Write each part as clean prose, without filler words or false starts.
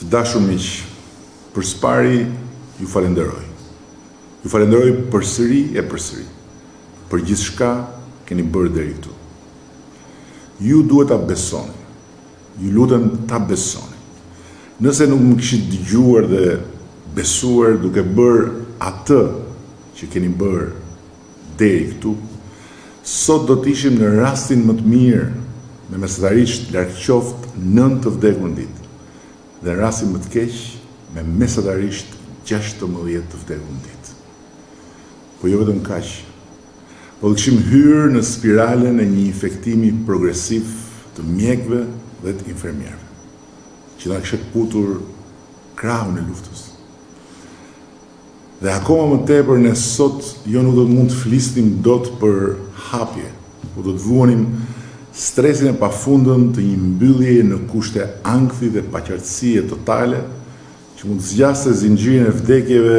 Të dashur miq, për spari ju falenderoj. Ju falenderoj përsëri e përsëri për gjithçka keni bërë deri këtu. Ju duhet ta besoni. Ju lutem ta besoni. Nëse nuk më kishit dëgjuar dhe besuar duke bërë atë që keni bërë deri këtu, sot do të ishim në rastin më të mirë me mesatarisht larg qoftë 9 të vdekur në ditë, dhe në rastin më të keq me mesatarisht 16 të vdekur në ditë. Po jo vetëm kaq, po do kishim hyrë në spiralen e një infektimi progresiv të mjekëve dhe të infermierëve, që na kishte putur krahun e luftës. Dhe akoma më tepër ne sot jo nuk do të mund të flisnim dot për hapje, po do të vuanim stresin e pafundëm të një mbylljeje në kushte ankthi dhe paqartësie totale, që mund të zgjasë zinxhirin e vdekjeve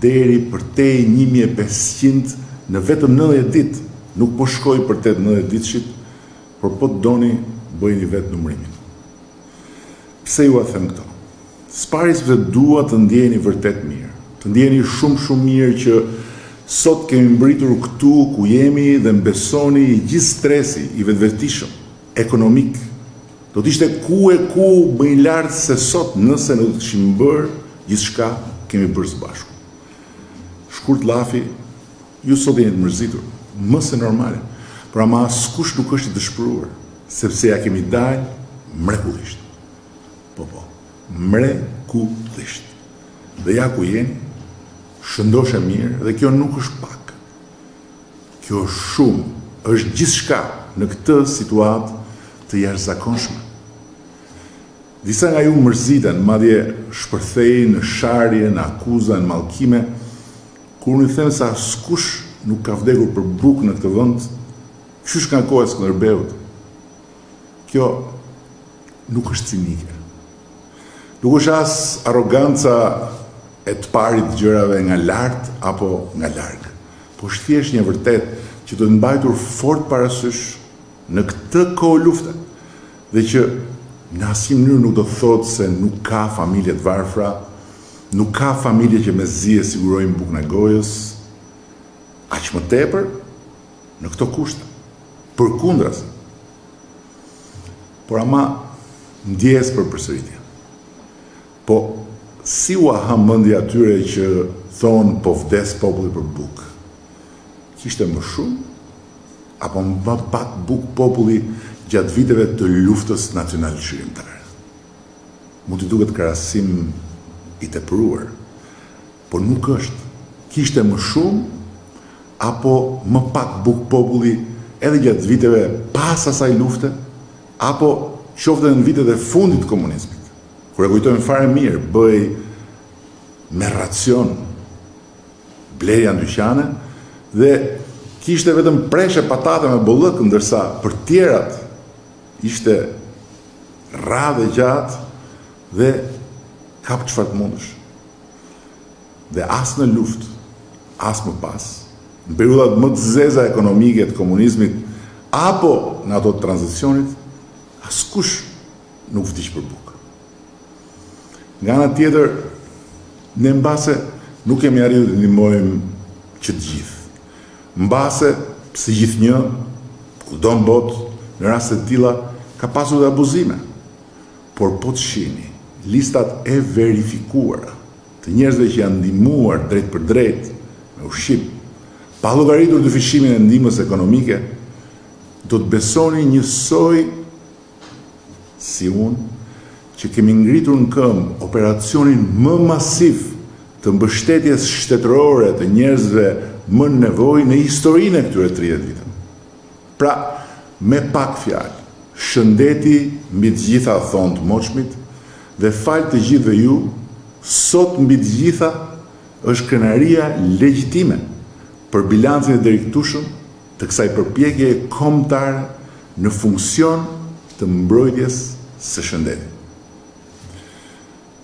deri përtej 1500 në vetëm 90 ditë. Nuk po shkoj për 80 ditëshit, por po të doni bëjni vetë numrimin. Pse ju a them këto? S'pari sepse dua të ndjeni vërtet mirë. Të ndjeni shumë mirë që sot kemi mbritur këtu ku jemi dhe mbesoni gjithë stresi i vetëvetishëm, ekonomik, do t'ishte ku më i lartë se sot nëse në do të kishim bërë gjithçka kemi bërë së bashku. Shkurt lafi, ju sot jeni të mërzitur, më se normale, por ama askush nuk është i dëshpëruar, sepse ja kemi dalë mrekullisht. Po, mrekullisht. Dhe ja ku jeni, shëndoshe mirë, dhe kjo nuk është pak. Kjo është shumë, është gjithçka në këtë situatë të jashtëzakonshme. Disa nga ju mërziten, madje shpërthejnë në sharje, në akuza, në mallkime, kur unë i them se askush nuk ka vdekur për bukë në këtë vend, qysh ka kohë e Skënderbeut. Kjo nuk është cinike. Nuk është as arroganca e të parit gjërave nga lartë apo nga larg. Po është thjesht një vërtet që do të mbajtur fort parasysh në këtë kohë lufte, dhe që në asnjë mënyrë nuk do të thotë se nuk ka familje të varfra, nuk ka familje që me zi e sigurojnë bukën e gojës, aq më tepër në këto kushte. Përkundrazi. Por ama ndjes për përsëritje. Po si u ha mendja atyre që thonë po vdes populli për bukë? Kishte më shumë apo më pak bukë populli gjatë viteve të luftës nacionale çlirimtare? Mund të duket krahasim i tepruar, por nuk është. Kishte më shumë apo më pak bukë populli edhe gjatë viteve pas asaj lufte, apo qoftë në vitet e fundit të komunizmit, kur e kujtojmë fare mirë, bëj me racion blerja në dyqane dhe kishte vetëm preshe patate me bollëk, ndërsa për tjerat ishte radhë gjatë dhe kap çfarë mundësh. Dhe as në luftë, as më pas, në periodat më të zeza ekonomike të komunizmit apo në ato të tranzicionit, askush nuk vdiq për bukë. Nga ana tjetër, ne mbase nuk kemi arritur të ndihmojmë që të gjithë. Mbase, si gjithnjë, kudo në botë, në raste të tilla ka pasur dhe abuzime. Por po të shihni listat e verifikuara të njerëzve që janë ndihmuar drejt për drejt me ushqim, pa llogaritur dyfishimin e ndihmës ekonomike, do të besoni njësoj si unë që kemi ngritur në këmbë operacionin më masiv të mbështetjes shtetërore të njerëzve më në nevojë në historinë e këtyre 30 viteve. Pra, me pak fjalë, shëndeti mbi të gjitha, thonë të moçmit, dhe fal të gjithëve ju, sot mbi të gjitha është krenaria legjitime për bilancin e drejtueshëm të kësaj përpjekje kombëtare në funksion të mbrojtjes së shëndetit.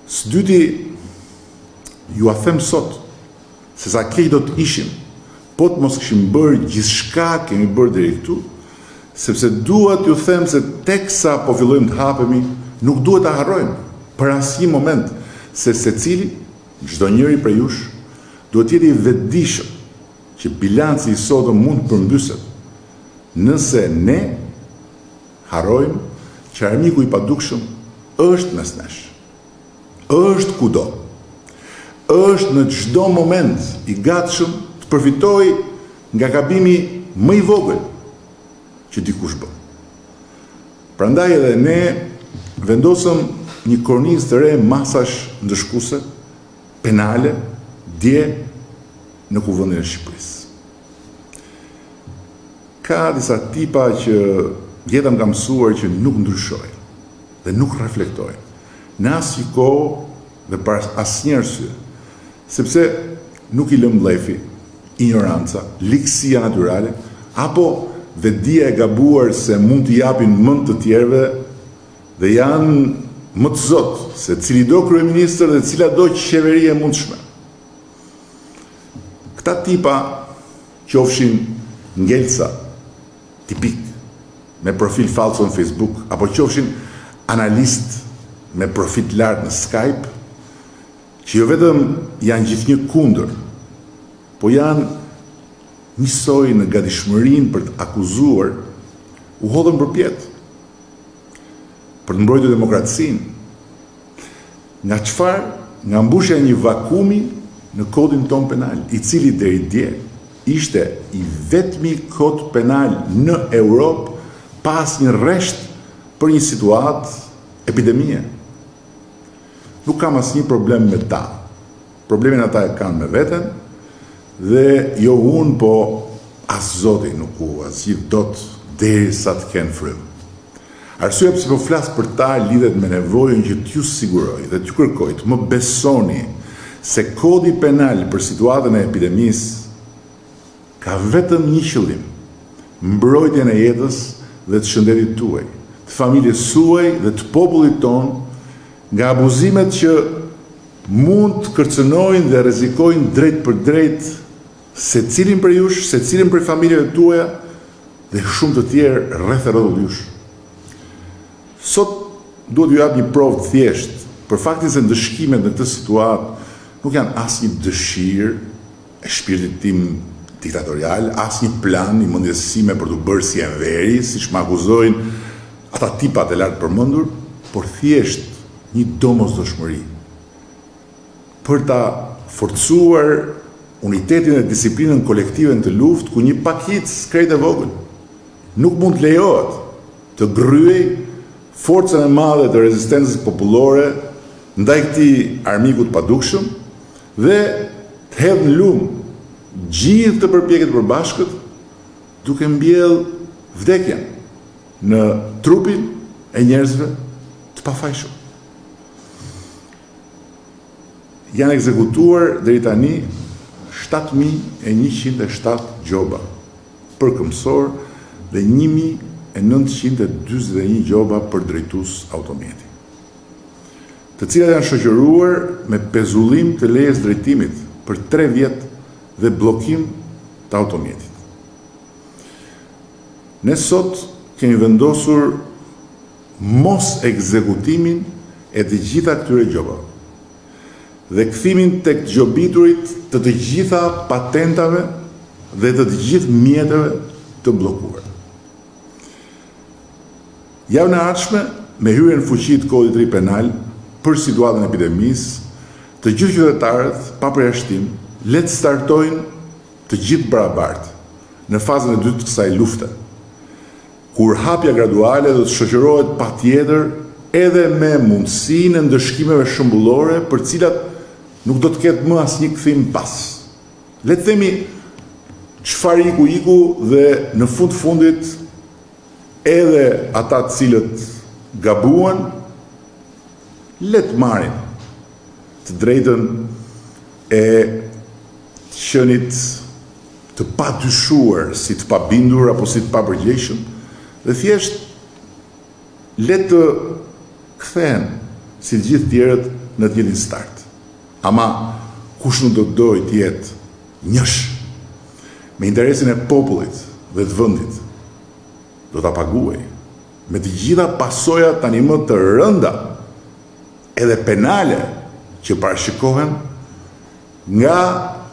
Së dyti, ju a them sot se sa keq do të ishim po të mos kishim bërë gjithçka kemi bërë deri këtu, sepse duhet ju them se teksa po fillojmë të hapemi, nuk duhet ta harrojmë për asnjë moment se secili, çdo njeri prej jush, duhet jeti i vetëdijshëm që bilanci i sotëm mund të përmbyset nëse ne harrojmë që armiku i padukshëm është mes nesh, është kudo, është në çdo moment i gatshëm të përfitojë nga gabimi më i vogël që dikush bën. Prandaj edhe ne vendosëm një kornizë të re masash ndëshkuese penale dje në Kuvendin e Shqipërisë. Ka disa tipa që jeta më ka mësuar që nuk ndryshojnë dhe nuk reflektojnë në asnjë kohë dhe për asnjë arsye, sepse nuk i lëm mlefi, ignoranca, ligësia natyrale, apo vetdia e gabuar se mund të japin mend të tjerëve dhe janë më të zotë se cili do kryeministër dhe cila do qeveri e mundshme. Këta tipa qofshin ngelca tipik me profil falso në Facebook, apo qofshin analist me profit lartë në Skype, që jo vetëm janë gjithnjë kundër, po janë njësoj në gatishmërinë për të akuzuar, u hodhën përpjet për të mbrojtur demokracinë. Nga çfarë? Nga mbushja e një vakumi në kodin ton penal, i cili deri dje ishte i vetmi kod penal në Europë pas një rresht për një situatë epidemie. Nuk kam asnjë problem me ta. Problemin ata e kanë me veten, dhe jo unë, po as Zoti nuk u azgjidh dot derisa të kenë frymë. Arsyeja pse po flas për ta lidhet me nevojën që t'ju siguroj dhe t'ju kërkoj të më besoni se kodi penal për situatën e epidemisë ka vetëm një qëllim: mbrojtjen e jetës dhe të shëndetit tuaj, të familjes suaj dhe të popullit ton nga abuzimet që mund të kërcënojnë dhe rrezikojnë drejt për drejt secilin për jush, secilin për familjeve tuaja dhe shumë të tjerë rreth e rrotullt jush. Sot duhet ju jap një provë të thjeshtë për faktin se ndëshkimet në këtë situatë nuk janë asnjë dëshirë e shpirtit tim diktatorial, asnjë plan i mendjes sime për të bërë si Enveri, siç më akuzojnë ata tipat e lartë përmendur, por thjesht një domosdoshmëri për ta forcuar unitetin e disiplinën kolektive në të luftë, ku një pakic krejt e vogël nuk mund të lejohet të gryej forcën e madhe të rezistencës popullore ndaj këtij armiku të padukshëm dhe të hedhë në lumë gjithë të përpjekjet përbashkët, duke mbjell vdekjen në trupin e njerëzve të pafajshëm. Janë ekzekutuar deri tani 7.107 gjoba për këmbësor dhe 1.941 gjoba për drejtues automjeti, të cilat janë shoqëruar me pezullim të lejes drejtimit për 3 vjet dhe bllokim të automjetit. Ne sot kemi vendosur mos ekzekutimin e të gjitha këtyre gjobave dhe kthimin tek gjobiturit të të gjitha patentave dhe të të gjithë mjeteve të bllokuar. Javën e ardhshme, me hyrjen në fuqi të kodit të ri penal për situatën e epidemisë, të gjithë qytetarët pa përjashtim le të startojnë të gjithë barabartë në fazën e dytë të kësaj lufte, kur hapja graduale do të shoqërohet patjetër edhe me mundësinë e ndëshkimeve shëmbullore për cilat nuk do të ketë më asnjë kthim pas. Le të themi çfarë iku dhe në fundit edhe ata të cilët gabuan le të marrin të drejtën e qenit të padyshuar, si të pabindur apo si të papërgjegjshëm, dhe thjesht le të kthehen si të gjithë tjerët në të njëjtin start. Ama kush nuk do të dojë të jetë njësh me interesin e popullit dhe të vendit, do ta paguaj me të gjitha pasojat tani më të rënda edhe penale që parashikohen nga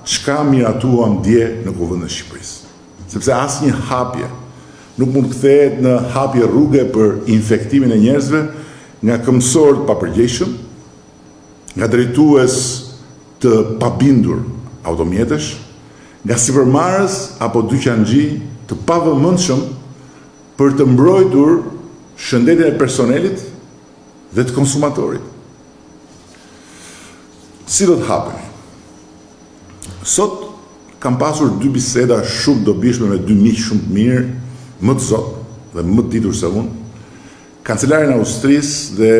çka miratuam dje në Kuvendin e Shqipërisë. Sepse asnjë hapje nuk mund të kthehet në hapje rruge për infektimin e njerëzve nga këmbësorë të papërgjegjshëm, nga drejtues të pabindur automjetesh, nga sipërmarrës apo dyqanxhi të pavëmendshëm për të mbrojtur shëndetin e personelit dhe të konsumatorit. Si do të hapemi? Sot kam pasur 2 biseda shumë dobishme me 2 miq shumë të mirë, më të zotë dhe më të ditur se unë, kancelarin e Austrisë dhe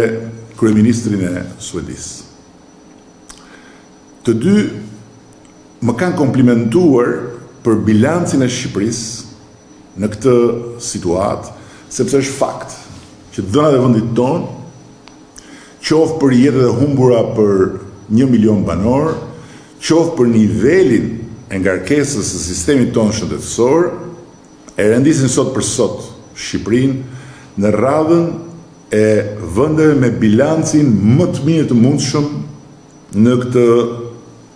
kryeministrin e Suedisë. Të dy më kanë komplimentuar për bilancin e Shqipërisë në këtë situatë, sepse është fakt që dhënat e vendit tonë, qoftë për jetët e humbura për 1 milion banor, qoftë për nivelin e ngarkesës së sistemit tonë shëndetësor, e rendisin sot për sot Shqipërinë në radhën e vendeve me bilancin më të mirë të mundshëm në këtë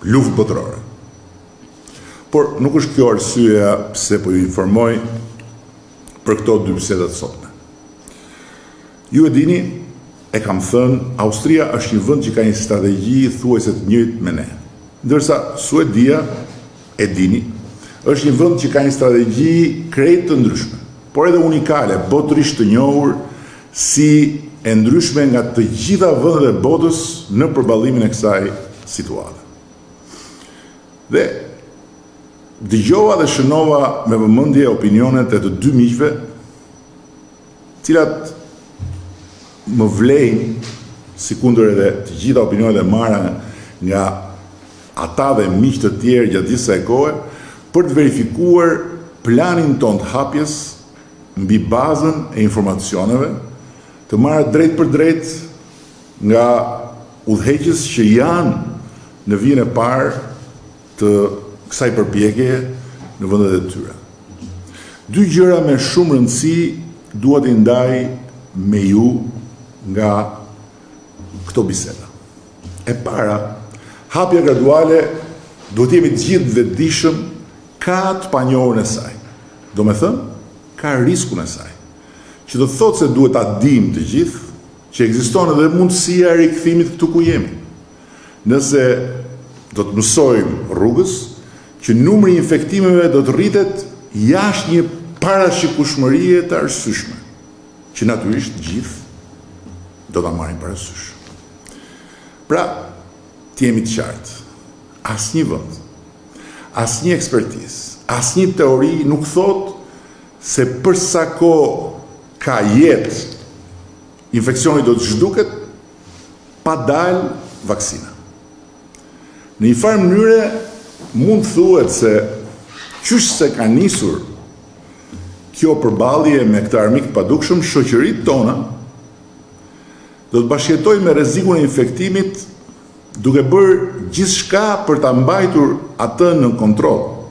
luftë botërore. Por nuk është kjo arsyeja pse po ju informoj për këto 2 biseda të sotme. Ju e dini, e kam thënë, Austria është një vend që ka një strategji thuajse të njëjtë me ne. Ndërsa Suedia, e dini, është një vend që ka një strategji krejt të ndryshme, por edhe unikale, botërisht të njohur si e ndryshme nga të gjitha vendet e botës në përballimin e kësaj situate. Dhe dëgjova dhe shënova me vëmendje opinionet e të 2 miqve, cilat më vlejnë, sikundër edhe të gjitha opinionet e marra nga ata dhe miq të tjerë gjatë gjithë kësaj kohe, për të verifikuar planin ton të hapjes mbi bazën e informacioneve, të marrë drejt për drejt nga udhëheqës që janë në vijën e parë të kësaj përpjekjeje në vendet e tyre. 2 gjëra me shumë rëndësi dua t'i ndaj me ju nga këto biseda. E para, hapja graduale duhet jemi të gjithë vetëdijshëm ka të panjohurën e saj. Do me thënë, ka riskun e saj. Që do të thotë se duhet ta dim të gjithë që ekziston edhe mundësia e rikthimit këtu ku jemi. Nëse do të mësojmë rrugës që numri i infektimeve do të rritet jashtë një parashikueshmërie të arsyeshme, që natyrisht gjithë do ta marrin parasysh. Pra, të jemi të qartë, asnjë vend, asnjë ekspertizë, asnjë teori nuk thotë se për sa kohë ka jetë infeksioni do të zhduket pa dalë vaksina. Në një farë mënyre mund thuhet se qysh se ka nisur kjo përballje me këtë armik padukshëm, shoqëritë tona do të bashkëjetojnë me rrezikun e infektimit duke bërë gjithçka për ta mbajtur atë në kontroll.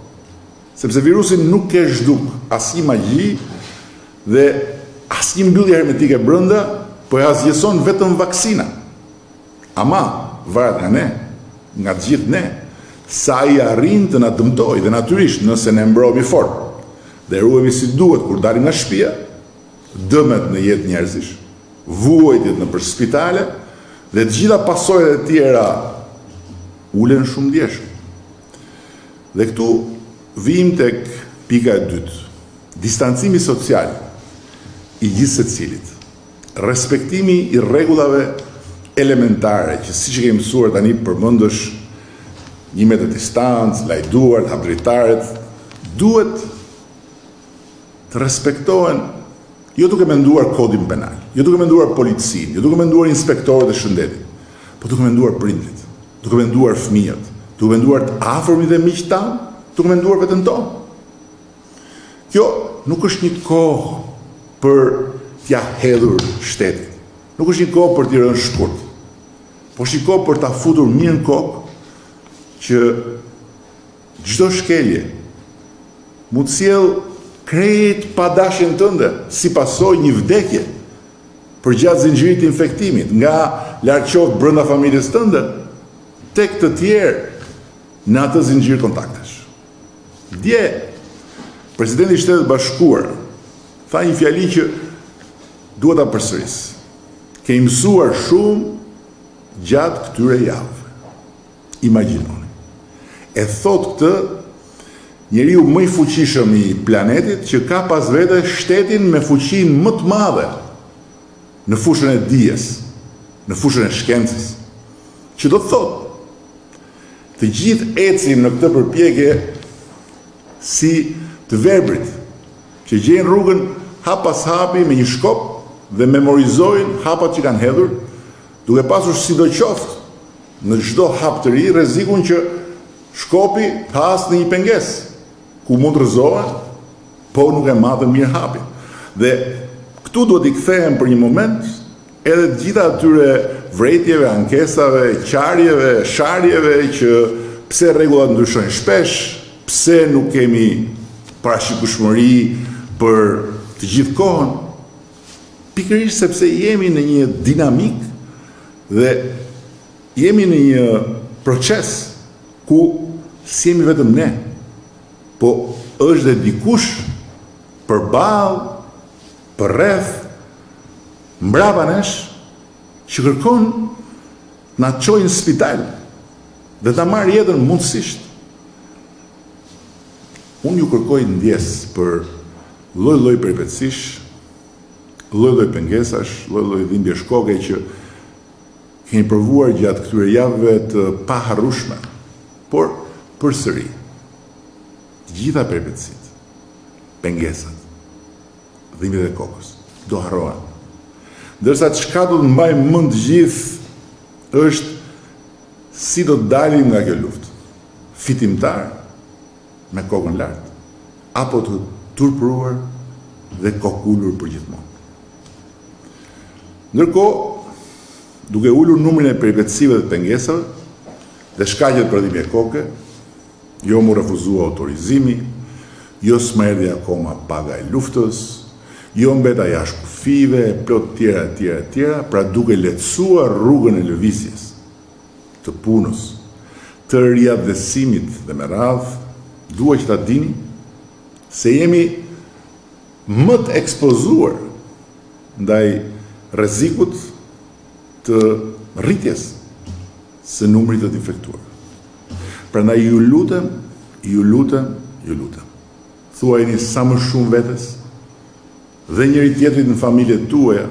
Sepse virusi nuk ke zhduk asnjë magji dhe asnjë mbyllje hermetike brenda, po e azgjeson vetëm vaksina. Ama varet nga ne, nga të gjithë ne, sa i arrin të na dëmtojë dhe natyrisht nëse ne mbrohemi fort dhe ruhemi si duhet kur dalim nga shtëpia, dëmet në jetë njerëzish, vuajtjet nëpër spitale dhe të gjitha pasojat e tjera ulen shumë ndjeshëm. Dhe këtu vim tek pika e dytë, distancimi social i gjithë secilit, respektimi i rregullave elementare, që siç e kemi mësuar tani përmendësh 1 metër distancë, lajduar, hapdritaret, duhet të respektohen, jo duke menduar kodin penal, jo duke menduar policinë, jo duke menduar inspektorët e shëndetit, po duke menduar prindrit, duke menduar fëmijët, duke menduar të afërmit dhe miqtë tanë, duke menduar veten tonë. Kjo nuk është një kohë për t'ja hedhur shtetit. Nuk është një kohë për t'i rënë shkurt. Po është një kohë për t'a futur mirë në kokë që çdo shkelje mund të sjellë krejt pa dashjen tënde si pasojë një vdekje përgjatë zinxhirit të infektimit, nga lartë qoftë brenda familjes tënde, tek të tjerë në atë zinxhir kontaktesh. Dje, presidenti i Shtetit Bashkuar tha një fjali që duhet ta përsëris. Kemi mësuar shumë gjatë këtyre javëve. Imagjinoni. E thot këtë njeriu më i fuqishëm i planetit që ka pas vete shtetin me fuqinë më të madhe në fushën e dijes, në fushën e shkencës. Që do të thotë, të gjithë ecim në këtë përpjekje si të verbrit, që gjejnë rrugën hap pas hapi me një shkop dhe memorizojnë hapat që kanë hedhur, duke pasur sidoqoftë në çdo hap të ri rrezikun që shkopi të hasë në një pengesë, ku mund të rrëzohen, po nuk e madhe mirë hapin. Dhe këtu duhet i kthehen për një moment edhe të gjitha atyre vrejtjeve, ankesave, qarjeve, sharjeve që pse rregullat ndryshojnë shpesh, pse nuk kemi parashikueshmëri për të gjithë kohën, pikërisht sepse jemi në një dinamik dhe jemi në një proces ku si jemi vetëm ne, po është dhe dikush përballë, përreth, mbrapa nesh, që kërkon na çojnë në spital dhe ta marrë jetën mundësisht. Unë ju kërkoj ndjes për lloj-lloj peripecish, lloj-lloj pengesash, lloj-lloj dhimbje shkoke që keni provuar gjatë këtyre javëve të paharrueshme, por përsëri të gjitha peripecit, pengesat, dhimbjet e kokës do harrohen. Ndërsa çka do të mbaj mend gjithë është si do të dalim nga kjo luftë. Fitimtar me kokën lart, apo të turpëruar dhe kokulur për gjithmonë. Ndërkohë, duke ulur numrin e peripecive dhe pengesave dhe shkaqet për dhimbje koke, jo mu refuzua autorizimi, jo s'ma erdhi akoma paga e luftës, jo mbeta jashtë kufive, plot tjera, pra duke lehtësuar rrugën e lëvizjes, të punës, të riavdësimit dhe me radhë, dua që ta dini se jemi më të ekspozuar ndaj rrezikut të rritjes së numrit të infektuar. Prandaj ju lutem, thuajini sa më shumë vetes dhe njëri tjetrit në familjet tuaja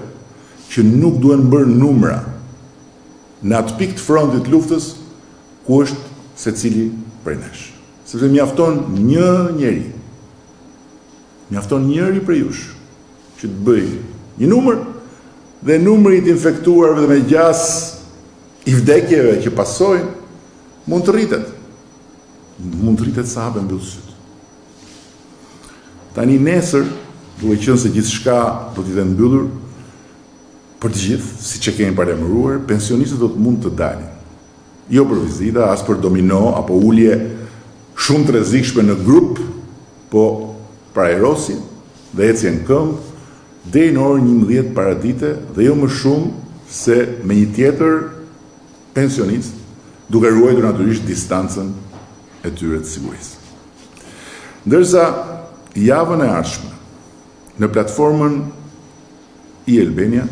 që nuk duhen bërë numra në atë pikë të frontit luftës ku është secili prej nesh. Sepse mjafton një njeri, mjafton njëri prej jush që të bëj një numër dhe numri të infektuarve dhe me gjas i vdekjeve që pasojnë mund të rritet. Mund të rritet sa hapen mbyll syt. Tani nesër, duke qenë se gjithçka do të jetë mbyllur për të gjithë, siç e kemi paremëruar, pensionistët do të mund të dalin. Jo për vizita, as për domino apo ulje shumë të rrezikshme në grup, po për aerosin dhe ecje në këmbë deri në orën 11 paradite dhe jo më shumë se me një tjetër pensionist, duke ruajtur natyrisht distancën e tyre të sigurisë. Ndërsa javën e ardhshme në platformën i Albania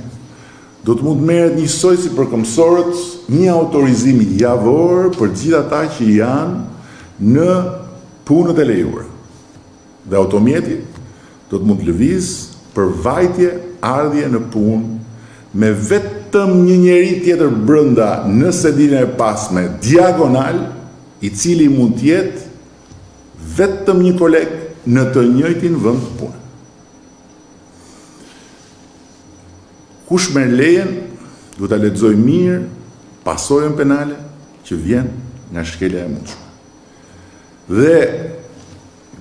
do të mund merret njësoj si përkëmsorët një autorizim javor për gjithë ata që janë në punët e lejuara. Dhe automjeti do të mund lëviz për vajtje, ardhje në punë me vetëm një njeri tjetër brenda në sedinën e pasme diagonal, i cili mund të jetë vetëm një koleg në të njëjtin vend të punë. Kush merr lejen, duhet ta lexojë mirë pasojën penale që vjen nga shkelja e mundshme. Dhe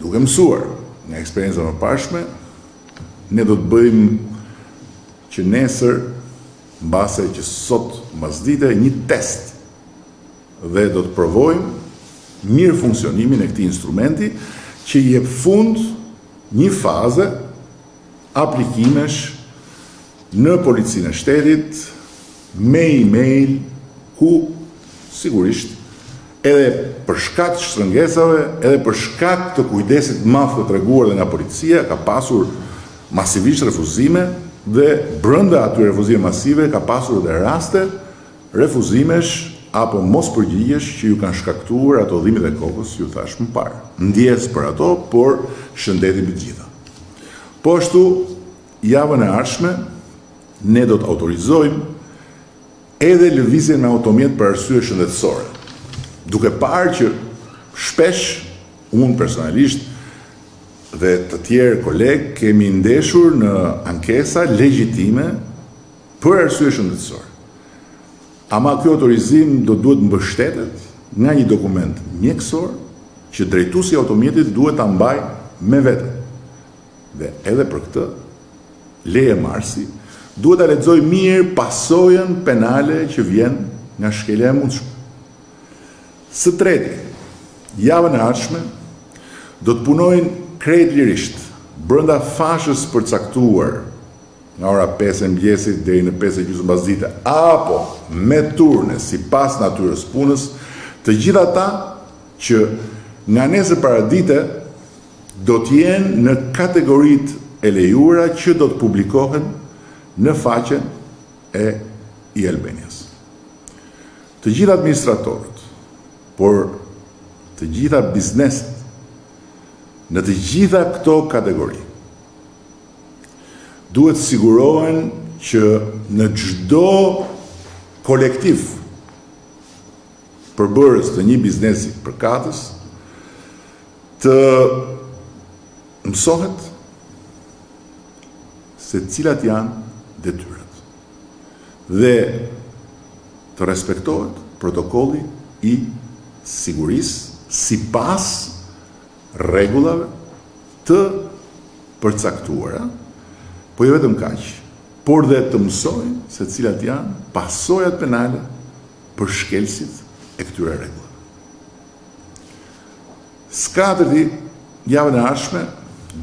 duke mësuar nga eksperjenca më parshme, ne do të bëjmë që nesër, mbase që sot mbasdite, një test dhe do të provojmë mirë funksionimin e këtij instrumenti që jep fund një faze, aplikimesh në policinë e shtetit, me email, ku sigurisht edhe për shkak të shtrëngesave, edhe për shkak të kujdesit madh të treguar dhe nga policia, ka pasur masivisht refuzime dhe brenda aty refuzime masive ka pasur edhe raste refuzimesh apo mos përgjigjesh që ju kanë shkaktuar ato dhimbjet e kokës, ju thash më parë. Ndjes për ato, por shëndeti mbi të gjitha. Po ashtu, javën e ardhshme ne do të autorizojmë edhe lëvizjen me automjet për arsye shëndetësore. Duke parë që shpesh unë personalisht dhe të tjerë kolegë kemi ndeshur në ankesa legjitime për arsye shëndetësore. Ama kjo autorizim do duhet mbështetet nga një dokument mjekësor që drejtuesi i automjetit duhet ta mbajë me vete. Dhe edhe për këtë, leje marsi duhet ta lexoj mirë pasojën penale që vjen nga shkelja e mundshme. Së treti, javën e ardhshme do të punojnë krejt lirisht brenda fashës përcaktuar nga ora 5 e mëngjesit deri në 5:30 pas dite, apo me turne sipas natyrës punës, të gjitha ata që nga nesër para dite do të jenë në kategoritë e lejuara që do të publikohen në faqen e e-Albanias. Të gjitha administratorët, por të gjitha bizneset në të gjitha këto kategori duhet sigurohen që në çdo kolektiv përbërës të një biznesi përkatës të mësohet se cilat janë detyrat dhe të respektohet protokolli i sigurisë sipas rregullave të përcaktuara, po jo vetëm kaq, por dhe të mësojnë se cilat janë pasojat penale për shkelësit e këtyre rregullave. Skatërti, javën e ardhshme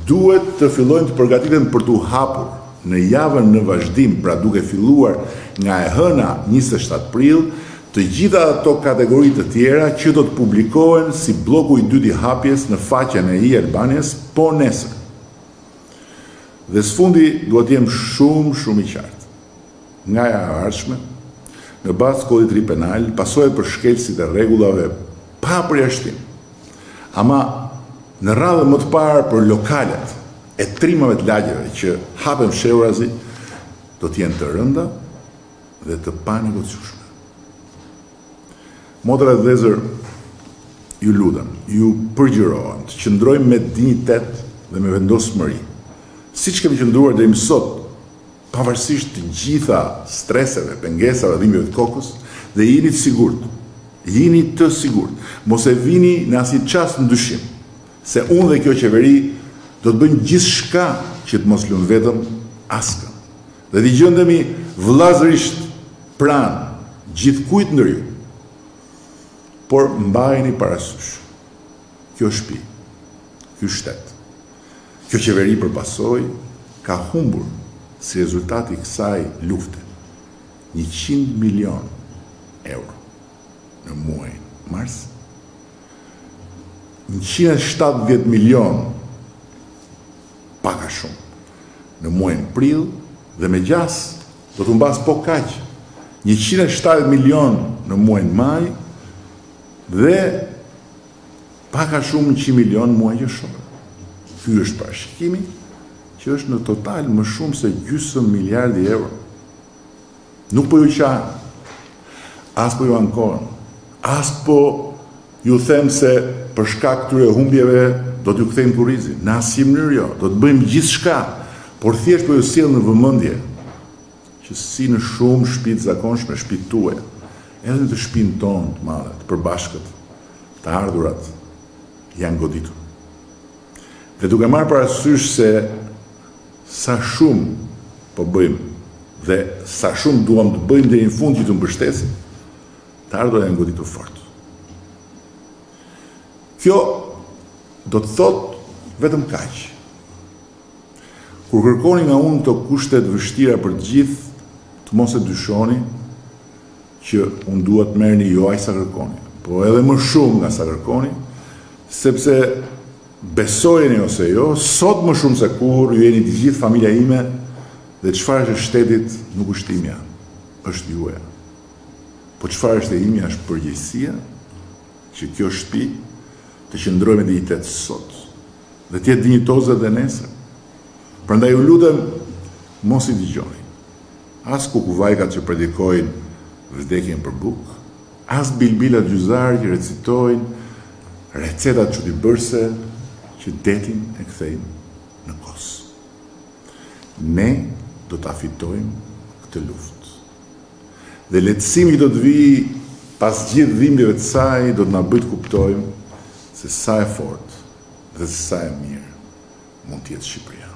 duhet të fillojnë të përgatiten për t'u hapur në javën në vazhdim, pra duke filluar nga e hëna 27 prill, të gjitha ato kategoritë të tjera që do të publikohen si bloku i dytë i hapjes në faqen e e-Albanias po nesër. Dhe sfundi duhet të jem shumë i qartë. Nga e ardhshme, në bazë të kodit ri penal, pasojat për shkelësit e rregullave pa përjashtim. Ama në radhë më të parë për lokalet e trimave të lagjeve që hapen fshehurazi, do të jenë të rënda dhe të panegociueshme. Motra dhe vëllezër, ju lutem, ju përgjërohem të qëndrojmë me dinjitet dhe me vendosmëri. Siç kemi qëndruar deri më sot, pavarësisht të gjitha streseve, pengesave, dhimbjeve të kokës, dhe jeni të sigurt. Jeni të sigurt. Mos e vini në asnjë çast ndyshim se unë dhe kjo qeveri do të bëjmë gjithçka që të mos lëmë vetëm askën. Dhe të gjendemi vëllazërisht pranë gjithkujt ndër ju. Por mbajeni parasysh. Kjo shtëpi, ky shtet, kjo qeveri përpasoj ka humbur si rezultati i kësaj lufte 100 milion euro në muajin mars, 170 milion paka shumë në muajin prill dhe me gjas do të mbas po kaq 170 milion në muajin maj dhe paka shumë 100 milion muajin qershor. Ky është parashikimi që është në total më shumë se gjysmë miliardi euro. Nuk po ju qaj, as po ju ankon, as po ju them se për shkak këtyre humbjeve do t'ju kthejmë kurrizin. Në asnjë mënyrë jo, do të bëjmë gjithçka, por thjesht po ju sjell në vëmendje që si në shumë shtëpi të zakonshme, shtëpitë tuaja, edhe në të shtëpinë tonë të madhe, të përbashkët, të ardhurat janë goditur. Dhe duke marrë parasysh se sa shumë po bëjmë dhe sa shumë duam të bëjmë deri në fund që të mbështesim, të ardhurat janë goditur fort. Kjo do të thotë vetëm kaq. Kur kërkoni nga unë këto kushte të vështira për të gjithë, të mos e dyshoni që unë duhet merrni jo aq sa kërkoni, po edhe më shumë nga sa kërkoni, sepse besojeni ose jo, sot më shumë se kur ju jeni të gjithë familja ime dhe çfarë është shtetit nuk është imja, është juaja. Po çfarë është e imja është përgjegjësia që kjo shtëpi të qëndrojë me dinjitet sot dhe të jetë dinjitoze edhe nesër. Prandaj ju lutem mos i dëgjoni. As kukuvajkat që predikojnë vdekjen për bukë, as bilbilat gjyzar që recitojnë recetat çuditëbërëse që detin e kthejnë në kos. Ne do ta fitojmë këtë luftë. Dhe lehtësimi do të vijë pas gjithë dhimbjeve të saj do të na bëjë të kuptojmë se sa e fortë dhe se sa e mirë mund të jetë Shqipëria.